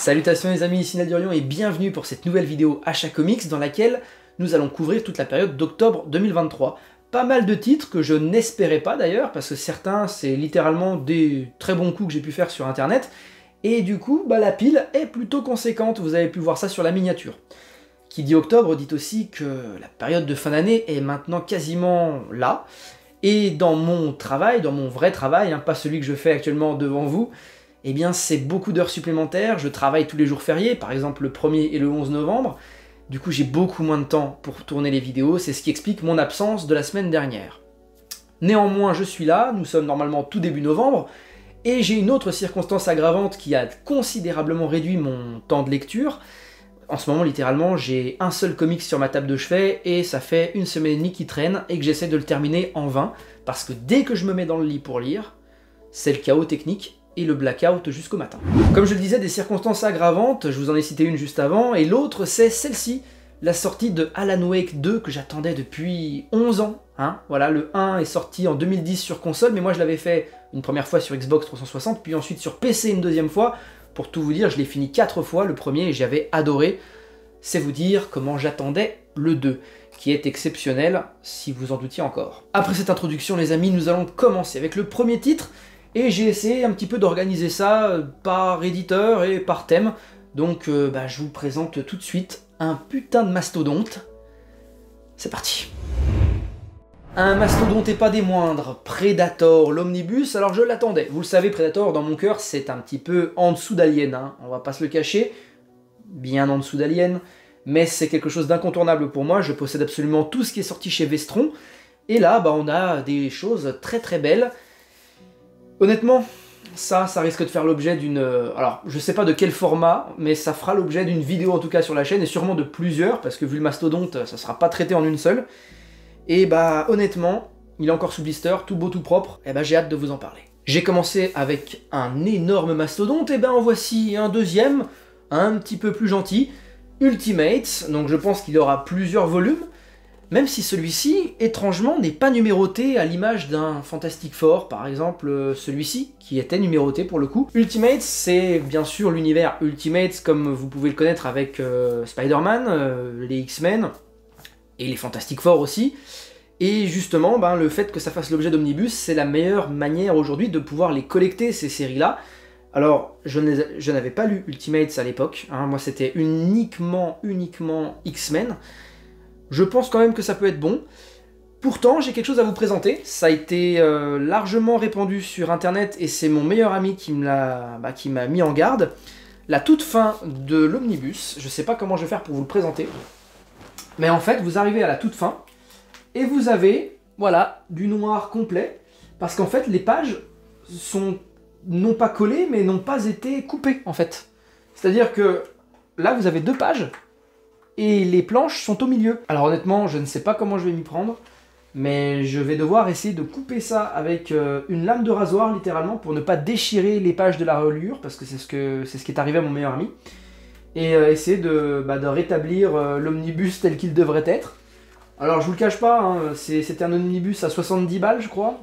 Salutations les amis, ici Naldurion et bienvenue pour cette nouvelle vidéo Achat Comics dans laquelle nous allons couvrir toute la période d'octobre 2023. Pas mal de titres que je n'espérais pas d'ailleurs, parce que certains c'est littéralement des très bons coups que j'ai pu faire sur internet, et du coup la pile est plutôt conséquente, vous avez pu voir ça sur la miniature. Qui dit octobre dit aussi que la période de fin d'année est maintenant quasiment là, et dans mon travail, dans mon vrai travail, pas celui que je fais actuellement devant vous, eh bien c'est beaucoup d'heures supplémentaires, je travaille tous les jours fériés, par exemple le 1er et le 11 novembre, du coup j'ai beaucoup moins de temps pour tourner les vidéos, c'est ce qui explique mon absence de la semaine dernière. Néanmoins je suis là, nous sommes normalement tout début novembre, et j'ai une autre circonstance aggravante qui a considérablement réduit mon temps de lecture. En ce moment littéralement j'ai un seul comics sur ma table de chevet, et ça fait une semaine et demie qui traîne, et que j'essaie de le terminer en vain, parce que dès que je me mets dans le lit pour lire, c'est le chaos technique, et le blackout jusqu'au matin. Comme je le disais, des circonstances aggravantes, je vous en ai cité une juste avant, et l'autre c'est celle-ci, la sortie de Alan Wake 2 que j'attendais depuis 11 ans. Voilà, le 1 est sorti en 2010 sur console, mais moi je l'avais fait une première fois sur Xbox 360, puis ensuite sur PC une deuxième fois. Pour tout vous dire, je l'ai fini 4 fois le premier et j'avais adoré. C'est vous dire comment j'attendais le 2, qui est exceptionnel si vous en doutiez encore. Après cette introduction les amis, nous allons commencer avec le premier titre. Et j'ai essayé un petit peu d'organiser ça par éditeur et par thème. Donc je vous présente tout de suite un putain de mastodonte. C'est parti. Un mastodonte et pas des moindres, Predator, l'omnibus. Alors je l'attendais, vous le savez, Predator dans mon cœur c'est un petit peu en dessous d'Alien, on va pas se le cacher, bien en dessous d'Alien, mais c'est quelque chose d'incontournable pour moi, je possède absolument tout ce qui est sorti chez Vestron, et là on a des choses très très belles. Honnêtement, ça risque de faire l'objet d'une... alors, je sais pas de quel format, mais ça fera l'objet d'une vidéo en tout cas sur la chaîne, et sûrement de plusieurs, parce que vu le mastodonte, ça sera pas traité en une seule. Et honnêtement, il est encore sous blister, tout beau, tout propre, et j'ai hâte de vous en parler. J'ai commencé avec un énorme mastodonte, et en voici un deuxième, un petit peu plus gentil, Ultimates, donc je pense qu'il aura plusieurs volumes, même si celui-ci, étrangement, n'est pas numéroté à l'image d'un Fantastic Four, par exemple celui-ci, qui était numéroté pour le coup. Ultimates, c'est bien sûr l'univers Ultimates, comme vous pouvez le connaître avec Spider-Man, les X-Men, et les Fantastic Four aussi. Et justement, le fait que ça fasse l'objet d'Omnibus, c'est la meilleure manière aujourd'hui de pouvoir les collecter, ces séries-là. Alors, je n'avais pas lu Ultimates à l'époque, moi c'était uniquement X-Men. Je pense quand même que ça peut être bon. Pourtant, j'ai quelque chose à vous présenter. Ça a été largement répandu sur internet et c'est mon meilleur ami qui m'a mis en garde. La toute fin de l'omnibus, je sais pas comment je vais faire pour vous le présenter. Mais en fait, vous arrivez à la toute fin et vous avez, voilà, du noir complet. Parce qu'en fait, les pages sont non pas collées, mais n'ont pas été coupées, en fait. C'est-à-dire que là, vous avez 2 pages. Et les planches sont au milieu. Alors honnêtement, je ne sais pas comment je vais m'y prendre, mais je vais devoir essayer de couper ça avec une lame de rasoir, littéralement, pour ne pas déchirer les pages de la reliure, parce que c'est ce qui est arrivé à mon meilleur ami, et essayer de rétablir l'omnibus tel qu'il devrait être. Alors je vous le cache pas, c'était un omnibus à 70 balles, je crois.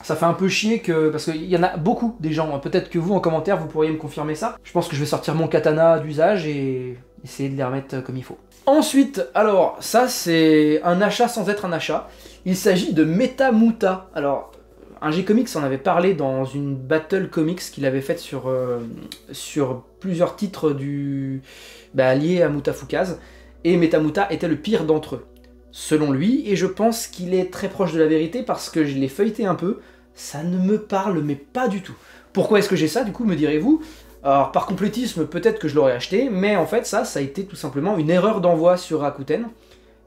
Ça fait un peu chier parce qu'il y en a beaucoup des gens, peut-être que vous en commentaire vous pourriez me confirmer ça. Je pense que je vais sortir mon katana d'usage et essayer de les remettre comme il faut. Ensuite, alors ça c'est un achat sans être un achat. Il s'agit de Metamuta. Alors, un G-Comics en avait parlé dans une Battle Comics qu'il avait faite sur plusieurs titres liés à Mutafukaz. Et Metamuta était le pire d'entre eux, selon lui, et je pense qu'il est très proche de la vérité parce que je l'ai feuilleté un peu, ça ne me parle mais pas du tout. Pourquoi est-ce que j'ai ça, du coup, me direz-vous? Alors, par complétisme, peut-être que je l'aurais acheté, mais en fait, ça a été tout simplement une erreur d'envoi sur Rakuten,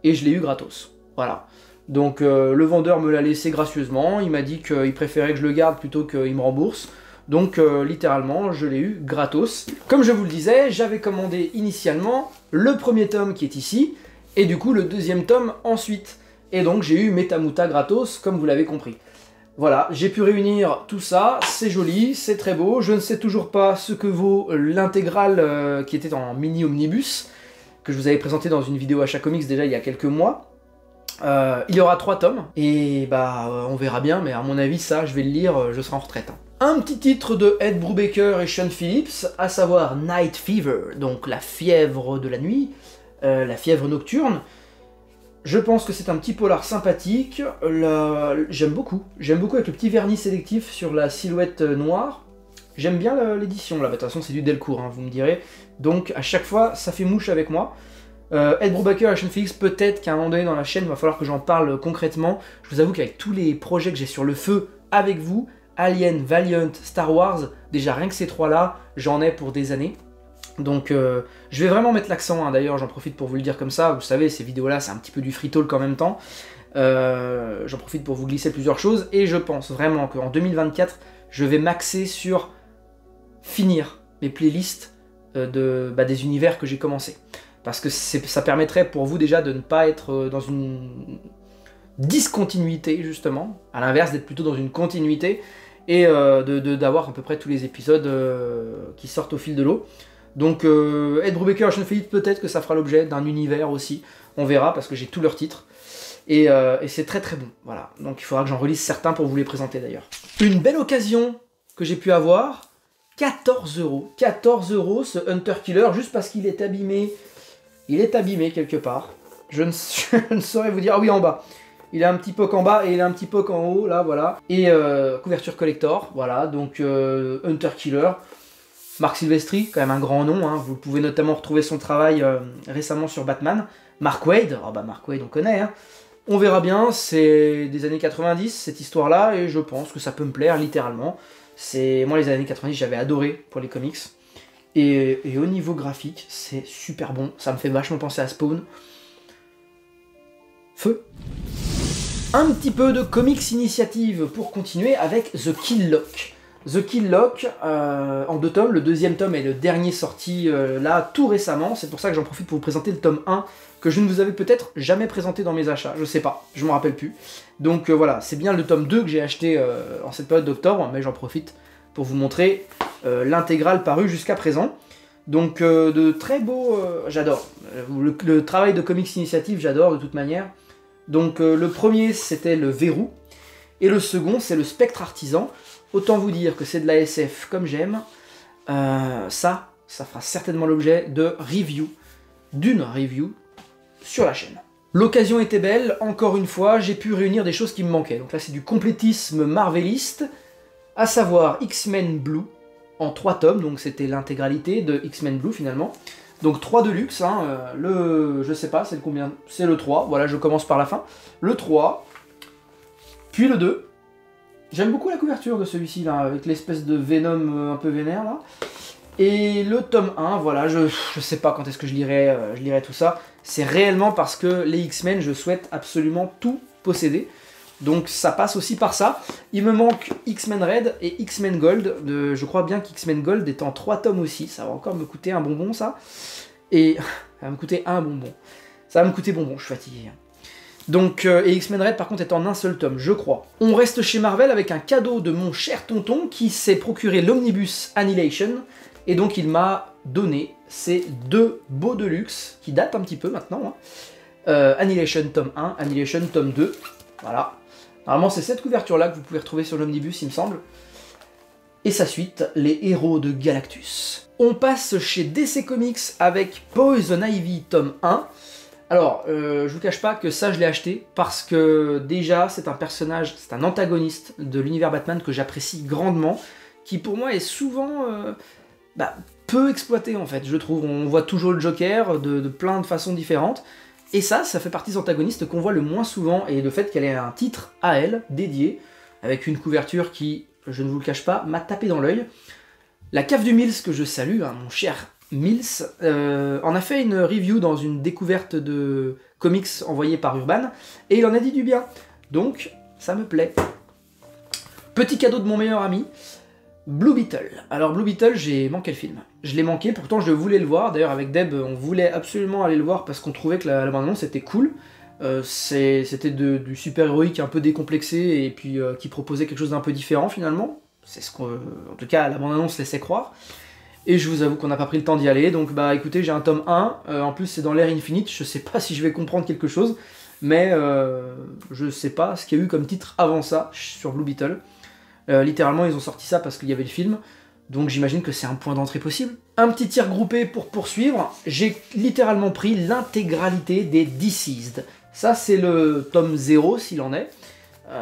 et je l'ai eu gratos. Voilà. Donc, le vendeur me l'a laissé gracieusement, il m'a dit qu'il préférait que je le garde plutôt qu'il me rembourse, donc littéralement, je l'ai eu gratos. Comme je vous le disais, j'avais commandé initialement le premier tome qui est ici, et du coup le deuxième tome ensuite. Et donc j'ai eu Metamuta gratos, comme vous l'avez compris. Voilà, j'ai pu réunir tout ça, c'est joli, c'est très beau, je ne sais toujours pas ce que vaut l'intégrale qui était en mini-omnibus, que je vous avais présenté dans une vidéo Achat Comics déjà il y a quelques mois. Il y aura 3 tomes, et on verra bien, mais à mon avis ça, je vais le lire, je serai en retraite. Un petit titre de Ed Brubaker et Sean Phillips, à savoir Night Fever, donc la fièvre de la nuit, la fièvre nocturne. Je pense que c'est un petit polar sympathique, j'aime beaucoup avec le petit vernis sélectif sur la silhouette noire. J'aime bien l'édition là, de toute façon c'est du Delcourt, hein, vous me direz. Donc à chaque fois ça fait mouche avec moi. Ed Brubaker et Sean Phillips, peut-être qu'à un moment donné dans la chaîne il va falloir que j'en parle concrètement. Je vous avoue qu'avec tous les projets que j'ai sur le feu avec vous, Alien, Valiant, Star Wars, déjà rien que ces trois-là, j'en ai pour des années. Donc je vais vraiment mettre l'accent, hein. D'ailleurs j'en profite pour vous le dire comme ça, vous savez ces vidéos-là c'est un petit peu du free talk en même temps. J'en profite pour vous glisser plusieurs choses, et je pense vraiment qu'en 2024, je vais m'axer sur finir mes playlists des univers que j'ai commencé. Parce que ça permettrait pour vous déjà de ne pas être dans une discontinuité justement, à l'inverse d'être plutôt dans une continuité, et d'avoir à peu près tous les épisodes qui sortent au fil de l'eau. Donc Ed Brubaker et Sean Phillips, peut-être que ça fera l'objet d'un univers aussi, on verra, parce que j'ai tous leurs titres, et c'est très très bon, voilà. Donc il faudra que j'en relise certains pour vous les présenter d'ailleurs. Une belle occasion que j'ai pu avoir, 14 €. 14 € ce Hunter Killer, juste parce qu'il est abîmé. Il est abîmé quelque part. Je ne saurais vous dire. Ah oui, en bas. Il a un petit poc en bas et il a un petit poc en haut, là, voilà. Et couverture collector, voilà. Donc Hunter Killer. Marc Silvestri, quand même un grand nom, hein. Vous pouvez notamment retrouver son travail récemment sur Batman. Mark Waid, oh bah Mark Waid on connaît, hein. On verra bien, c'est des années 90 cette histoire-là, et je pense que ça peut me plaire littéralement. Moi les années 90 j'avais adoré pour les comics. Et au niveau graphique, c'est super bon, ça me fait vachement penser à Spawn. Feu. Un petit peu de comics initiative pour continuer avec The Kill Lock. The Kill Lock, en 2 tomes, le 2e tome est le dernier sorti là tout récemment, c'est pour ça que j'en profite pour vous présenter le tome 1, que je ne vous avais peut-être jamais présenté dans mes achats, je sais pas, je m'en rappelle plus. Donc voilà, c'est bien le tome 2 que j'ai acheté en cette période d'octobre, mais j'en profite pour vous montrer l'intégrale parue jusqu'à présent. Donc de très beaux, j'adore, le travail de comics initiative j'adore de toute manière. Donc le premier c'était le Verrou, et le second c'est le Spectre Artisan. Autant vous dire que c'est de la SF comme j'aime. Ça fera certainement l'objet d'une review sur la chaîne. L'occasion était belle, encore une fois, j'ai pu réunir des choses qui me manquaient. Donc là c'est du complétisme marveliste, à savoir X-Men Blue, en 3 tomes, donc c'était l'intégralité de X-Men Blue finalement. Donc 3 de luxe, hein, je sais pas, c'est le combien, c'est le 3, voilà, je commence par la fin. Le 3, puis le 2. J'aime beaucoup la couverture de celui-ci, là, avec l'espèce de Venom un peu vénère, là. Et le tome 1, voilà, je sais pas quand est-ce que je lirai tout ça. C'est réellement parce que les X-Men, je souhaite absolument tout posséder. Donc ça passe aussi par ça. Il me manque X-Men Red et X-Men Gold. Je crois bien qu'X-Men Gold est en 3 tomes aussi. Ça va encore me coûter un bonbon, ça. Et ça va me coûter un bonbon. Ça va me coûter bonbon, je suis fatigué. Donc, et X-Men Red par contre est en un seul tome, je crois. On reste chez Marvel avec un cadeau de mon cher tonton qui s'est procuré l'omnibus Annihilation, et donc il m'a donné ces 2 beaux de luxe, qui datent un petit peu maintenant, hein. Annihilation tome 1, Annihilation tome 2, voilà. Normalement c'est cette couverture-là que vous pouvez retrouver sur l'omnibus, il me semble. Et sa suite, les héros de Galactus. On passe chez DC Comics avec Poison Ivy tome 1. Alors, je vous cache pas que ça je l'ai acheté parce que déjà c'est un personnage, c'est un antagoniste de l'univers Batman que j'apprécie grandement, qui pour moi est souvent peu exploité en fait, je trouve. On voit toujours le Joker de plein de façons différentes, et ça fait partie des antagonistes qu'on voit le moins souvent, et le fait qu'elle ait un titre à elle, dédié, avec une couverture qui, je ne vous le cache pas, m'a tapé dans l'œil. La cave du Mills que je salue, hein, mon cher Mills, en a fait une review dans une découverte de comics envoyée par Urban, et il en a dit du bien, donc ça me plaît. Petit cadeau de mon meilleur ami, Blue Beetle. Alors Blue Beetle, j'ai manqué le film. Je l'ai manqué, pourtant je voulais le voir, d'ailleurs avec Deb, on voulait absolument aller le voir parce qu'on trouvait que la bande-annonce était cool. C'était du super-héroïque un peu décomplexé, et puis qui proposait quelque chose d'un peu différent finalement. C'est ce qu'en tout cas la bande-annonce laissait croire. Et je vous avoue qu'on n'a pas pris le temps d'y aller, donc bah écoutez, j'ai un tome 1, en plus c'est dans l'ère Infinite, je sais pas si je vais comprendre quelque chose, mais je sais pas ce qu'il y a eu comme titre avant ça sur Blue Beetle. Littéralement, ils ont sorti ça parce qu'il y avait le film, donc j'imagine que c'est un point d'entrée possible. Un petit tir groupé pour poursuivre, j'ai littéralement pris l'intégralité des Deceased. Ça, c'est le tome 0, s'il en est.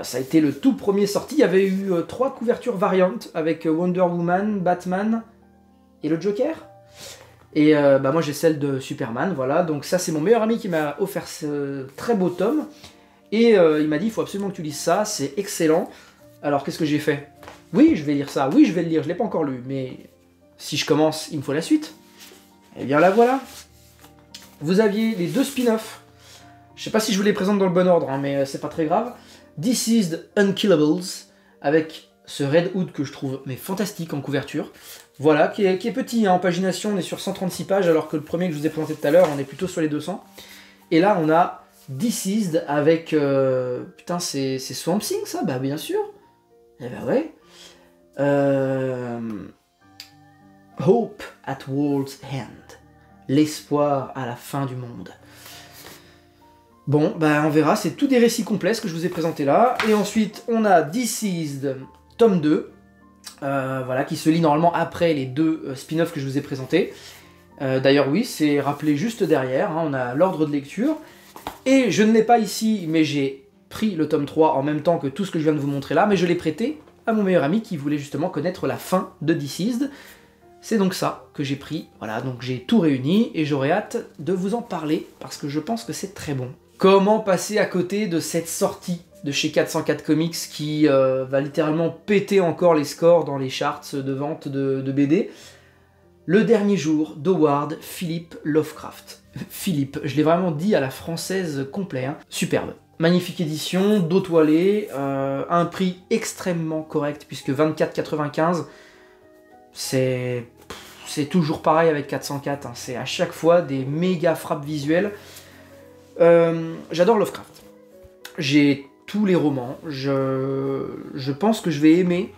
Ça a été le tout premier sorti. Il y avait eu 3 couvertures variantes avec Wonder Woman, Batman et le Joker. Et moi j'ai celle de Superman, voilà. Donc ça, c'est mon meilleur ami qui m'a offert ce très beau tome. Et il m'a dit, il faut absolument que tu lises ça, c'est excellent. Alors qu'est-ce que j'ai fait? Oui, je vais lire ça, oui, je vais le lire, je l'ai pas encore lu, mais si je commence, il me faut la suite. Et bien la voilà. Vous aviez les 2 spin-offs. Je sais pas si je vous les présente dans le bon ordre, hein, mais c'est pas très grave. Deceased Unkillables, avec ce Red Hood que je trouve mais fantastique en couverture. Voilà, qui est petit, hein, en pagination, on est sur 136 pages, alors que le premier que je vous ai présenté tout à l'heure, on est plutôt sur les 200. Et là, on a Deceased avec... putain, c'est Swamp Thing, ça? Bah bien sûr. Eh ben ouais. Hope at World's End. L'espoir à la fin du monde. Bon, bah on verra, c'est tous des récits complets ce que je vous ai présenté là. Et ensuite, on a Deceased, tome 2, voilà, qui se lit normalement après les 2 spin-offs que je vous ai présentés. D'ailleurs, oui, c'est rappelé juste derrière, hein, on a l'ordre de lecture. Et je ne l'ai pas ici, mais j'ai pris le tome 3 en même temps que tout ce que je viens de vous montrer là, mais je l'ai prêté à mon meilleur ami qui voulait justement connaître la fin de Deceased. C'est donc ça que j'ai pris, voilà, donc j'ai tout réuni et j'aurais hâte de vous en parler parce que je pense que c'est très bon. Comment passer à côté de cette sortie de chez 404 Comics qui va littéralement péter encore les scores dans les charts de vente de BD? Le dernier jour d'Howard Philip Lovecraft. Philippe, je l'ai vraiment dit à la française complet, hein. Superbe. Magnifique édition, dos toilé, à un prix extrêmement correct puisque 24,95, c'est toujours pareil avec 404, hein. C'est à chaque fois des méga frappes visuelles. J'adore Lovecraft. J'ai tous les romans. Je pense que je vais aimer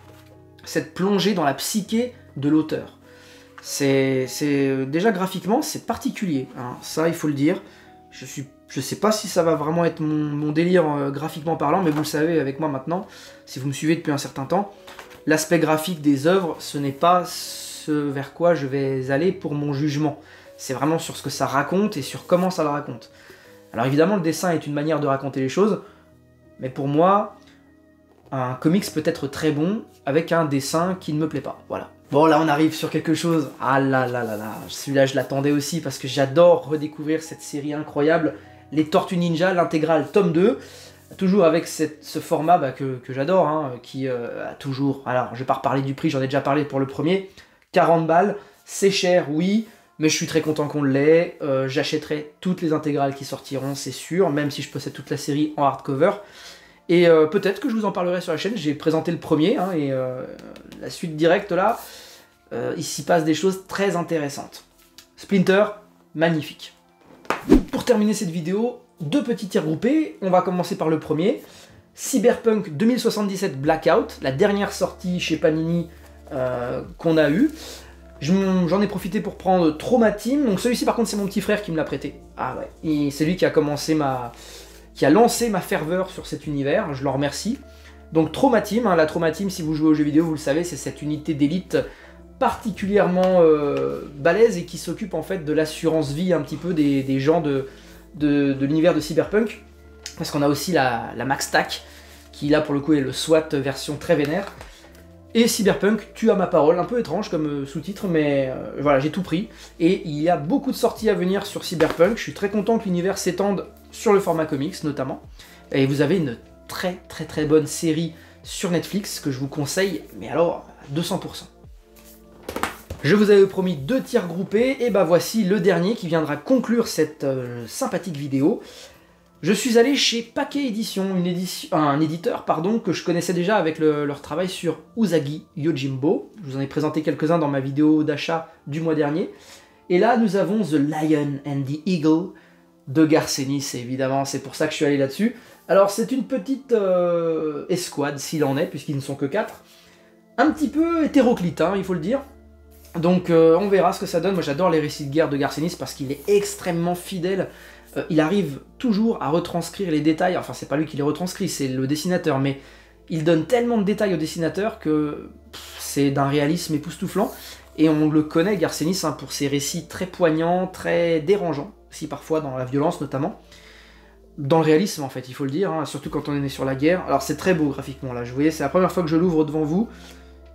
cette plongée dans la psyché de l'auteur. Déjà graphiquement, c'est particulier, hein. Ça, il faut le dire. Je sais pas si ça va vraiment être mon délire graphiquement parlant, mais vous le savez avec moi maintenant, si vous me suivez depuis un certain temps, l'aspect graphique des œuvres, ce n'est pas ce vers quoi je vais aller pour mon jugement. C'est vraiment sur ce que ça raconte et sur comment ça le raconte. Alors évidemment, le dessin est une manière de raconter les choses, mais pour moi, un comics peut être très bon avec un dessin qui ne me plaît pas, voilà. Bon, là on arrive sur quelque chose, ah là là là là, celui-là je l'attendais aussi parce que j'adore redécouvrir cette série incroyable, les Tortues Ninja, l'intégrale tome 2, toujours avec ce format que j'adore, hein, qui a toujours, alors je vais pas reparler du prix, j'en ai déjà parlé pour le premier, 40 balles, c'est cher, oui, mais je suis très content qu'on l'ait, j'achèterai toutes les intégrales qui sortiront, c'est sûr, même si je possède toute la série en hardcover. Et peut-être que je vous en parlerai sur la chaîne, j'ai présenté le premier, hein, et la suite directe là, il s'y passe des choses très intéressantes. Splinter, magnifique. Pour terminer cette vidéo, 2 petits tirs groupés, on va commencer par le premier. Cyberpunk 2077 Blackout, la dernière sortie chez Panini qu'on a eue. J'en ai profité pour prendre Trauma Team, donc celui-ci par contre c'est mon petit frère qui me l'a prêté. Ah ouais, c'est lui qui a lancé ma ferveur sur cet univers, je l'en remercie. Donc Trauma Team, hein, la Trauma Team, si vous jouez aux jeux vidéo, vous le savez, c'est cette unité d'élite particulièrement balèze et qui s'occupe en fait de l'assurance vie un petit peu des gens de l'univers de Cyberpunk. Parce qu'on a aussi la Max Tac, qui là pour le coup est le SWAT version très vénère. Et Cyberpunk, tu as ma parole, un peu étrange comme sous-titre, mais voilà, j'ai tout pris. Et il y a beaucoup de sorties à venir sur Cyberpunk, je suis très content que l'univers s'étende sur le format comics notamment. Et vous avez une très très très bonne série sur Netflix que je vous conseille, mais alors à 200%. Je vous avais promis 2 tirs groupés, et bah voici le dernier qui viendra conclure cette sympathique vidéo. Je suis allé chez Paquet Édition, un éditeur pardon, que je connaissais déjà avec leur travail sur Usagi Yojimbo. Je vous en ai présenté quelques-uns dans ma vidéo d'achat du mois dernier. Et là, nous avons The Lion and the Eagle de Garcenis, évidemment, c'est pour ça que je suis allé là-dessus. Alors, c'est une petite escouade, s'il en est, puisqu'ils ne sont que 4. Un petit peu hétéroclite, hein, il faut le dire. Donc, on verra ce que ça donne. Moi, j'adore les récits de guerre de Garcenis parce qu'il est extrêmement fidèle. Il arrive toujours à retranscrire les détails, enfin c'est pas lui qui les retranscrit, c'est le dessinateur, mais il donne tellement de détails au dessinateur que c'est d'un réalisme époustouflant. Et on le connaît, Garcenis, hein, pour ses récits très poignants, très dérangeants, aussi parfois dans la violence notamment. Dans le réalisme en fait, il faut le dire, hein, surtout quand on est né sur la guerre. Alors c'est très beau graphiquement là, vous voyez, c'est la première fois que je l'ouvre devant vous.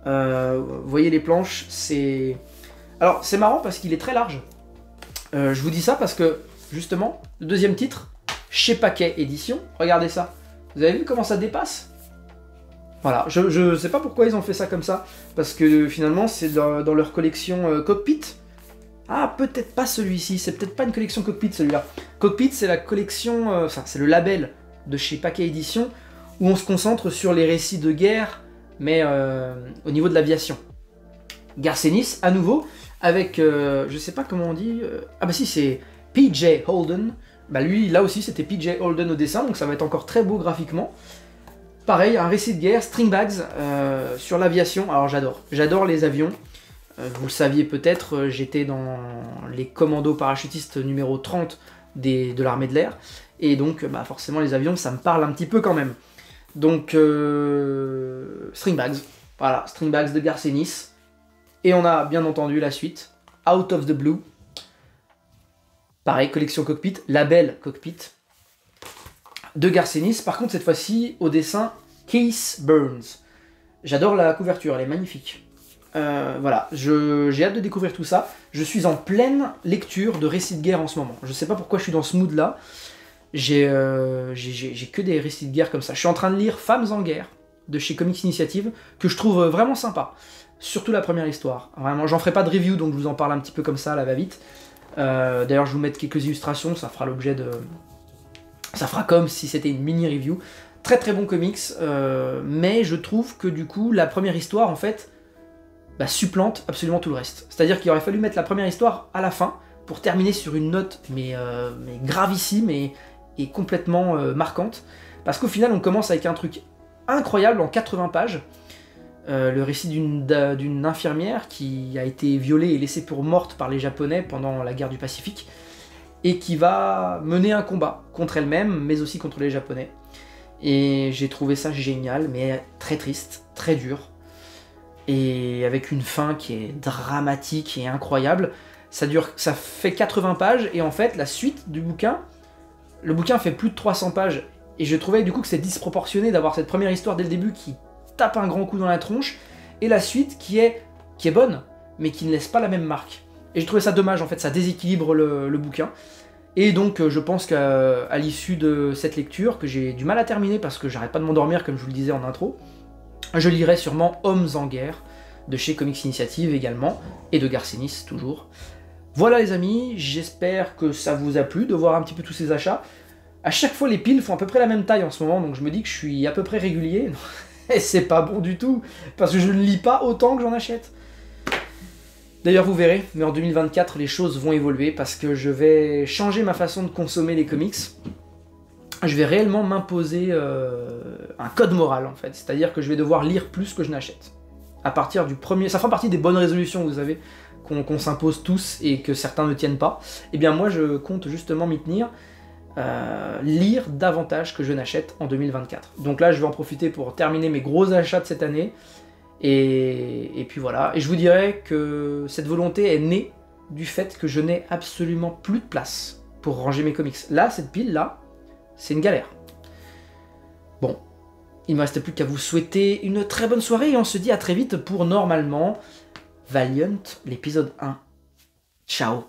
Vous voyez les planches, c'est... Alors c'est marrant parce qu'il est très large. Je vous dis ça parce que, justement, le deuxième titre, chez Paquet Édition, regardez ça. Vous avez vu comment ça dépasse? Voilà, je sais pas pourquoi ils ont fait ça comme ça, parce que finalement c'est dans leur collection Cockpit. Ah, peut-être pas celui-ci, c'est peut-être pas une collection Cockpit celui-là. Cockpit, c'est la collection, enfin c'est le label de chez Paquet Édition, où on se concentre sur les récits de guerre, mais au niveau de l'aviation. Garcenis, à nouveau, avec, je sais pas comment on dit, ah bah si, c'est PJ Holden. Bah lui, là aussi, c'était PJ Holden au dessin, donc ça va être encore très beau graphiquement. Pareil, un récit de guerre, String Bags, sur l'aviation. Alors j'adore les avions. Vous le saviez peut-être, j'étais dans les commandos parachutistes numéro 30 de l'armée de l'air. Et donc, bah, forcément, les avions, ça me parle un petit peu quand même. Donc, String Bags. Voilà, String Bags de Garcenis. Et on a bien entendu la suite, Out of the Blue. Pareil, collection Cockpit, label Cockpit de Garcenis. Par contre, cette fois-ci, au dessin, Keith Burns. J'adore la couverture, elle est magnifique. Voilà, j'ai hâte de découvrir tout ça. Je suis en pleine lecture de récits de guerre en ce moment. Je sais pas pourquoi je suis dans ce mood-là. J'ai que des récits de guerre comme ça. Je suis en train de lire Femmes en guerre, de chez Comics Initiative, que je trouve vraiment sympa. Surtout la première histoire. Vraiment, j'en ferai pas de review, donc je vous en parle un petit peu comme ça, là, va-vite. D'ailleurs, je vous mets quelques illustrations, ça fera l'objet de... Ça fera comme si c'était une mini-review. Très très bon comics, mais je trouve que du coup, la première histoire, en fait, bah, supplante absolument tout le reste. C'est-à-dire qu'il aurait fallu mettre la première histoire à la fin, pour terminer sur une note, mais gravissime et complètement marquante. Parce qu'au final, on commence avec un truc incroyable en 80 pages. Le récit d'une infirmière qui a été violée et laissée pour morte par les Japonais pendant la guerre du Pacifique, et qui va mener un combat contre elle-même, mais aussi contre les Japonais. Et j'ai trouvé ça génial, mais très triste, très dur, et avec une fin qui est dramatique et incroyable. Ça fait 80 pages, et en fait, la suite du bouquin, le bouquin fait plus de 300 pages, et je trouvais du coup que c'est disproportionné d'avoir cette première histoire dès le début qui tape un grand coup dans la tronche, et la suite qui est bonne, mais qui ne laisse pas la même marque. Et j'ai trouvé ça dommage, en fait, ça déséquilibre le bouquin. Et donc je pense qu'à l'issue de cette lecture, que j'ai du mal à terminer parce que j'arrête pas de m'endormir comme je vous le disais en intro, je lirai sûrement Hommes en guerre, de chez Comics Initiative également, et de Garcenis toujours. Voilà les amis, j'espère que ça vous a plu de voir un petit peu tous ces achats. À chaque fois les piles font à peu près la même taille en ce moment, donc je me dis que je suis à peu près régulier. Et c'est pas bon du tout, parce que je ne lis pas autant que j'en achète. D'ailleurs vous verrez, mais en 2024 les choses vont évoluer, parce que je vais changer ma façon de consommer les comics. Je vais réellement m'imposer un code moral en fait, c'est-à-dire que je vais devoir lire plus que je n'achète. À partir du premier... Ça fera partie des bonnes résolutions, vous savez, qu'on s'impose tous et que certains ne tiennent pas. Et bien moi je compte justement m'y tenir. Lire davantage que je n'achète en 2024. Donc là je vais en profiter pour terminer mes gros achats de cette année, et puis voilà. Et je vous dirais que cette volonté est née du fait que je n'ai absolument plus de place pour ranger mes comics. Là, cette pile là, c'est une galère. Bon, il ne me reste plus qu'à vous souhaiter une très bonne soirée, et on se dit à très vite pour normalement Valiant l'épisode 1. Ciao.